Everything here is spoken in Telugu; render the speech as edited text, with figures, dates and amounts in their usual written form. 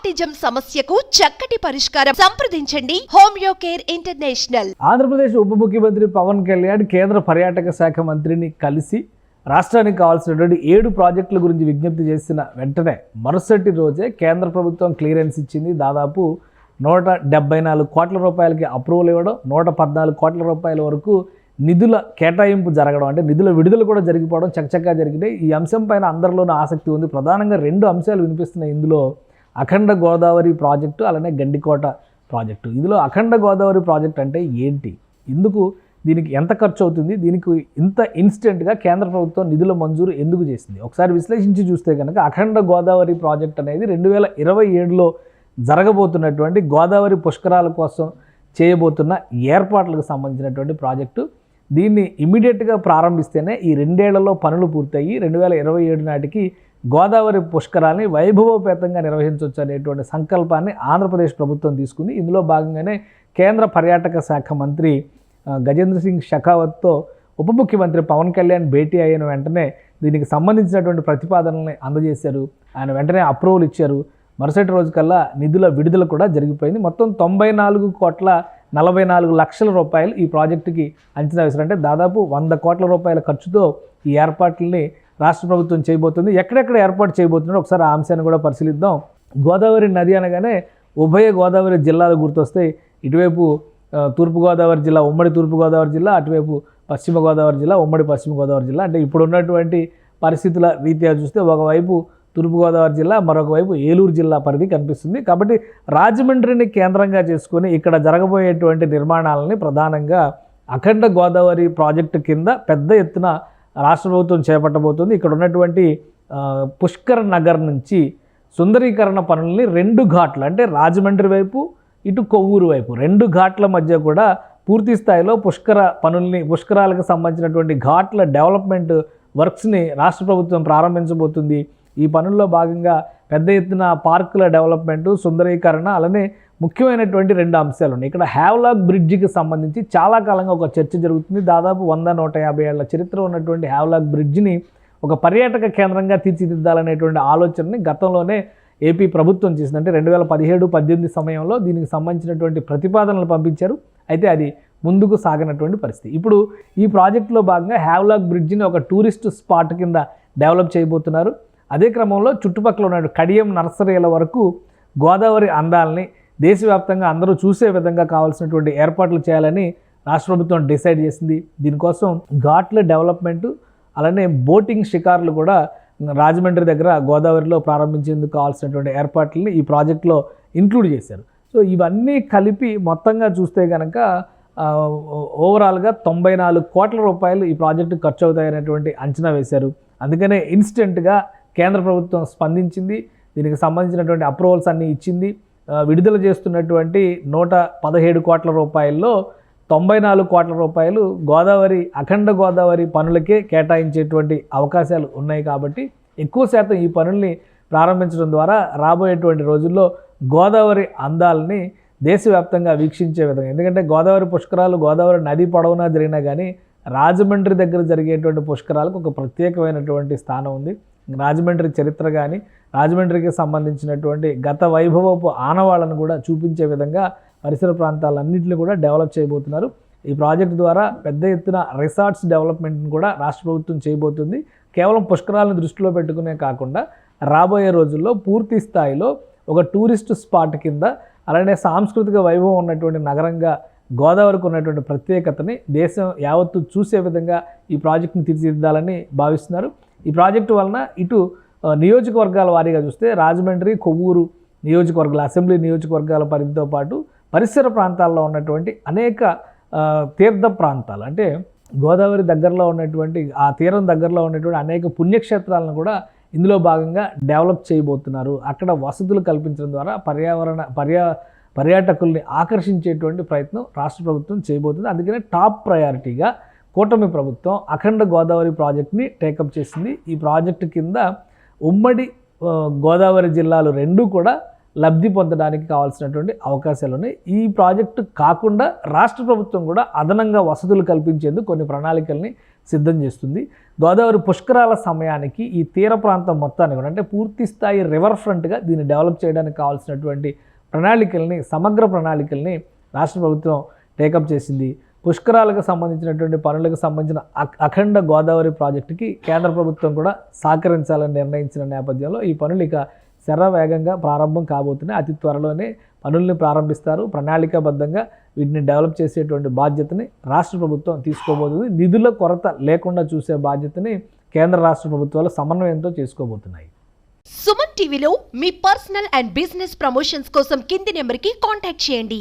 రామటిజం సమస్యకు చక్కటి పరిష్కారం సంప్రదించండి హోమియో కేర్ ఇంటర్నేషనల్. ఆంధ్రప్రదేశ్ ఉప ముఖ్యమంత్రి పవన్ కళ్యాణ్ కేంద్ర పర్యాటక శాఖ మంత్రిని కలిసి రాష్ట్రానికి కావాల్సినటువంటి 7 ప్రాజెక్టుల గురించి విజ్ఞప్తి చేసిన వెంటనే మరుసటి రోజే కేంద్ర ప్రభుత్వం క్లియరెన్స్ ఇచ్చింది. దాదాపు 174 కోట్ల రూపాయలకి అప్రూవల్ ఇవ్వడం, 114 కోట్ల రూపాయల వరకు నిధుల కేటాయింపు జరగడం, అంటే నిధుల విడుదల కూడా జరిగిపోవడం చకచకా జరిగినాయి. ఈ అంశం పైన అందరిలోనూ ఆసక్తి ఉంది. ప్రధానంగా 2 అంశాలు వినిపిస్తున్నాయి ఇందులో. అఖండ గోదావరి ప్రాజెక్టు, అలానే గండికోట ప్రాజెక్టు. ఇందులో అఖండ గోదావరి ప్రాజెక్ట్ అంటే ఏంటి, ఎందుకు దీనికి ఎంత ఖర్చు అవుతుంది, దీనికి ఇంత ఇన్స్టెంట్గా కేంద్ర ప్రభుత్వం నిధుల మంజూరు ఎందుకు చేసింది, ఒకసారి విశ్లేషించి చూస్తే కనుక అఖండ గోదావరి ప్రాజెక్ట్ అనేది 2027లో జరగబోతున్నటువంటి గోదావరి పుష్కరాల కోసం చేయబోతున్న ఏర్పాట్లకు సంబంధించినటువంటి ప్రాజెక్టు. దీన్ని ఇమీడియట్గా ప్రారంభిస్తేనే ఈ 2 ఏళ్లలో పనులు పూర్తయ్యి 2027 నాటికి గోదావరి పుష్కరాల్ని వైభవోపేతంగా నిర్వహించవచ్చు అనేటువంటి సంకల్పాన్ని ఆంధ్రప్రదేశ్ ప్రభుత్వం తీసుకుంది. ఇందులో భాగంగానే కేంద్ర పర్యాటక శాఖ మంత్రి గజేంద్ర సింగ్ షెకావత్తో ఉప ముఖ్యమంత్రి పవన్ కళ్యాణ్ భేటీ అయిన వెంటనే దీనికి సంబంధించినటువంటి ప్రతిపాదనల్ని అందజేశారు. ఆయన వెంటనే అప్రూవల్ ఇచ్చారు. మరుసటి రోజు కల్లా నిధుల విడుదల కూడా జరిగిపోయింది. మొత్తం 94 కోట్ల 44 లక్షల రూపాయలు ఈ ప్రాజెక్టుకి అంచనా వేశారు. అంటే దాదాపు 100 కోట్ల రూపాయల ఖర్చుతో ఈ ఏర్పాట్లని రాష్ట్ర ప్రభుత్వం చేయబోతుంది. ఎక్కడెక్కడ ఏర్పాటు చేయబోతుందో ఒకసారి ఆ అంశాన్ని కూడా పరిశీలిద్దాం. గోదావరి నది అనగానే ఉభయ గోదావరి జిల్లాలు గుర్తొస్తాయి. ఇటువైపు తూర్పుగోదావరి జిల్లా, ఉమ్మడి తూర్పుగోదావరి జిల్లా, అటువైపు పశ్చిమ గోదావరి జిల్లా, ఉమ్మడి పశ్చిమ గోదావరి జిల్లా. అంటే ఇప్పుడు ఉన్నటువంటి పరిస్థితుల రీత్యా చూస్తే ఒకవైపు తూర్పుగోదావరి జిల్లా, మరొక వైపు ఏలూరు జిల్లా పరిధి కనిపిస్తుంది. కాబట్టి రాజమండ్రిని కేంద్రంగా చేసుకొని ఇక్కడ జరగబోయేటువంటి నిర్మాణాలని ప్రధానంగా అఖండ గోదావరి ప్రాజెక్టు కింద పెద్ద ఎత్తున రాష్ట్ర ప్రభుత్వం చేపట్టబోతుంది. ఇక్కడ ఉన్నటువంటి పుష్కర్ నగర్ నుంచి సుందరీకరణ పనుల్ని 2 ఘాట్లు, అంటే రాజమండ్రి వైపు ఇటు కొవ్వూరు వైపు 2 ఘాట్ల మధ్య కూడా పూర్తి స్థాయిలో పుష్కరాలకు సంబంధించినటువంటి ఘాట్ల డెవలప్మెంట్ వర్క్స్ని రాష్ట్ర ప్రభుత్వం ప్రారంభించబోతుంది. ఈ పనుల్లో భాగంగా పెద్ద ఎత్తున పార్కుల డెవలప్మెంటు, సుందరీకరణ, అలానే ముఖ్యమైనటువంటి 2 అంశాలు ఉన్నాయి. ఇక్కడ హ్యావ్లాక్ బ్రిడ్జికి సంబంధించి చాలా కాలంగా ఒక చర్చ జరుగుతుంది. దాదాపు 100-150 ఏళ్ల చరిత్ర ఉన్నటువంటి హ్యావ్లాక్ బ్రిడ్జిని ఒక పర్యాటక కేంద్రంగా తీర్చిదిద్దాలనేటువంటి ఆలోచనని గతంలోనే ఏపీ ప్రభుత్వం చేసింది. అంటే 2017-18 సమయంలో దీనికి సంబంధించినటువంటి ప్రతిపాదనలు పంపించారు. అయితే అది ముందుకు సాగినటువంటి పరిస్థితి. ఇప్పుడు ఈ ప్రాజెక్టులో భాగంగా హ్యావ్లాక్ బ్రిడ్జిని ఒక టూరిస్ట్ స్పాట్ కింద డెవలప్ చేయబోతున్నారు. అదే క్రమంలో చుట్టుపక్కల ఉన్న కడియం నర్సరీల వరకు గోదావరి అందాలని దేశవ్యాప్తంగా అందరూ చూసే విధంగా కావాల్సినటువంటి ఏర్పాట్లు చేయాలని రాష్ట్ర ప్రభుత్వం డిసైడ్ చేసింది. దీనికోసం ఘాట్ల డెవలప్మెంటు, అలానే బోటింగ్ షికార్లు కూడా రాజమండ్రి దగ్గర గోదావరిలో ప్రారంభించేందుకు కావాల్సినటువంటి ఏర్పాట్లని ఈ ప్రాజెక్టులో ఇంక్లూడ్ చేశారు. సో ఇవన్నీ కలిపి మొత్తంగా చూస్తే కనుక ఓవరాల్గా 94 కోట్ల రూపాయలు ఈ ప్రాజెక్టు ఖర్చు అవుతాయనేటువంటి అంచనా వేశారు. అందుకనే ఇన్స్టెంట్గా కేంద్ర ప్రభుత్వం స్పందించింది. దీనికి సంబంధించినటువంటి అప్రూవల్స్ అన్నీ ఇచ్చింది. విడుదల చేస్తున్నటువంటి 117 కోట్ల రూపాయల్లో 94 కోట్ల రూపాయలు గోదావరి, అఖండ గోదావరి పనులకే కేటాయించేటువంటి అవకాశాలు ఉన్నాయి. కాబట్టి ఎక్కువ శాతం ఈ పనుల్ని ప్రారంభించడం ద్వారా రాబోయేటువంటి రోజుల్లో గోదావరి అందాలని దేశవ్యాప్తంగా వీక్షించే విధంగా, ఎందుకంటే గోదావరి పుష్కరాలు గోదావరి నది పొడవునా జరిగినా కానీ రాజమండ్రి దగ్గర జరిగేటువంటి పుష్కరాలకు ఒక ప్రత్యేకమైనటువంటి స్థానం ఉంది. రాజమండ్రి చరిత్ర కానీ, రాజమండ్రికి సంబంధించినటువంటి గత వైభవపు ఆనవాళ్ళను కూడా చూపించే విధంగా పరిసర ప్రాంతాలన్నింటినీ కూడా డెవలప్ చేయబోతున్నారు. ఈ ప్రాజెక్టు ద్వారా పెద్ద ఎత్తున రిసార్ట్స్ డెవలప్మెంట్ని కూడా రాష్ట్ర ప్రభుత్వం చేయబోతుంది. కేవలం పుష్కరాలను దృష్టిలో పెట్టుకునే కాకుండా రాబోయే రోజుల్లో పూర్తి స్థాయిలో ఒక టూరిస్ట్ స్పాట్ కింద, అలానే సాంస్కృతిక వైభవం ఉన్నటువంటి నగరంగా గోదావరికి ఉన్నటువంటి ప్రత్యేకతని దేశం యావత్తు చూసే విధంగా ఈ ప్రాజెక్టుని తీర్చిదిద్దాలని భావిస్తున్నారు. ఈ ప్రాజెక్టు వలన ఇటు నియోజకవర్గాల వారీగా చూస్తే రాజమండ్రి, కొవ్వూరు నియోజకవర్గాల, అసెంబ్లీ నియోజకవర్గాల పరిధితో పాటు పరిసర ప్రాంతాల్లో ఉన్నటువంటి అనేక తీర్థ ప్రాంతాలు, అంటే గోదావరి దగ్గరలో ఉన్నటువంటి ఆ తీరం దగ్గరలో ఉన్నటువంటి అనేక పుణ్యక్షేత్రాలను కూడా ఇందులో భాగంగా డెవలప్ చేయబోతున్నారు. అక్కడ వసతులు కల్పించడం ద్వారా పర్యాటకుల్ని ఆకర్షించేటువంటి ప్రయత్నం రాష్ట్ర ప్రభుత్వం చేయబోతుంది. అందుకనే టాప్ ప్రయారిటీగా కూటమి ప్రభుత్వం అఖండ గోదావరి ప్రాజెక్ట్ని టేకప్ చేసింది. ఈ ప్రాజెక్టు కింద ఉమ్మడి గోదావరి జిల్లాలు 2 కూడా లబ్ధి పొందడానికి కావాల్సినటువంటి అవకాశాలు ఉన్నాయి. ఈ ప్రాజెక్టు కాకుండా రాష్ట్ర ప్రభుత్వం కూడా అదనంగా వసతులు కల్పించేందుకు కొన్ని ప్రణాళికల్ని సిద్ధం చేస్తుంది. గోదావరి పుష్కరాల సమయానికి ఈ తీర ప్రాంతం మొత్తాన్ని కూడా అంటే పూర్తి స్థాయి రివర్ ఫ్రంట్గా దీన్ని డెవలప్ చేయడానికి కావాల్సినటువంటి సమగ్ర ప్రణాళికల్ని రాష్ట్ర ప్రభుత్వం టేకప్ చేసింది. పుష్కరాలకు సంబంధించినటువంటి పనులకు సంబంధించిన అఖండ గోదావరి ప్రాజెక్టుకి కేంద్ర ప్రభుత్వం కూడా సహకరించాలని నిర్ణయించిన నేపథ్యంలో ఈ పనులు ఇక శరవేగంగా ప్రారంభం కాబోతున్నాయి. అతి త్వరలోనే పనుల్ని ప్రారంభిస్తారు. ప్రణాళికాబద్ధంగా వీటిని డెవలప్ చేసేటువంటి బాధ్యతని రాష్ట్ర ప్రభుత్వం తీసుకోబోతుంది. నిధుల కొరత లేకుండా చూసే బాధ్యతని కేంద్ర రాష్ట్ర ప్రభుత్వాలు సమన్వయంతో చేసుకోబోతున్నాయి. సుమన్ టీవీలో మీ పర్సనల్ అండ్ బిజినెస్ ప్రమోషన్స్ కోసం కింది నెంబర్కి కాంటాక్ట్ చేయండి.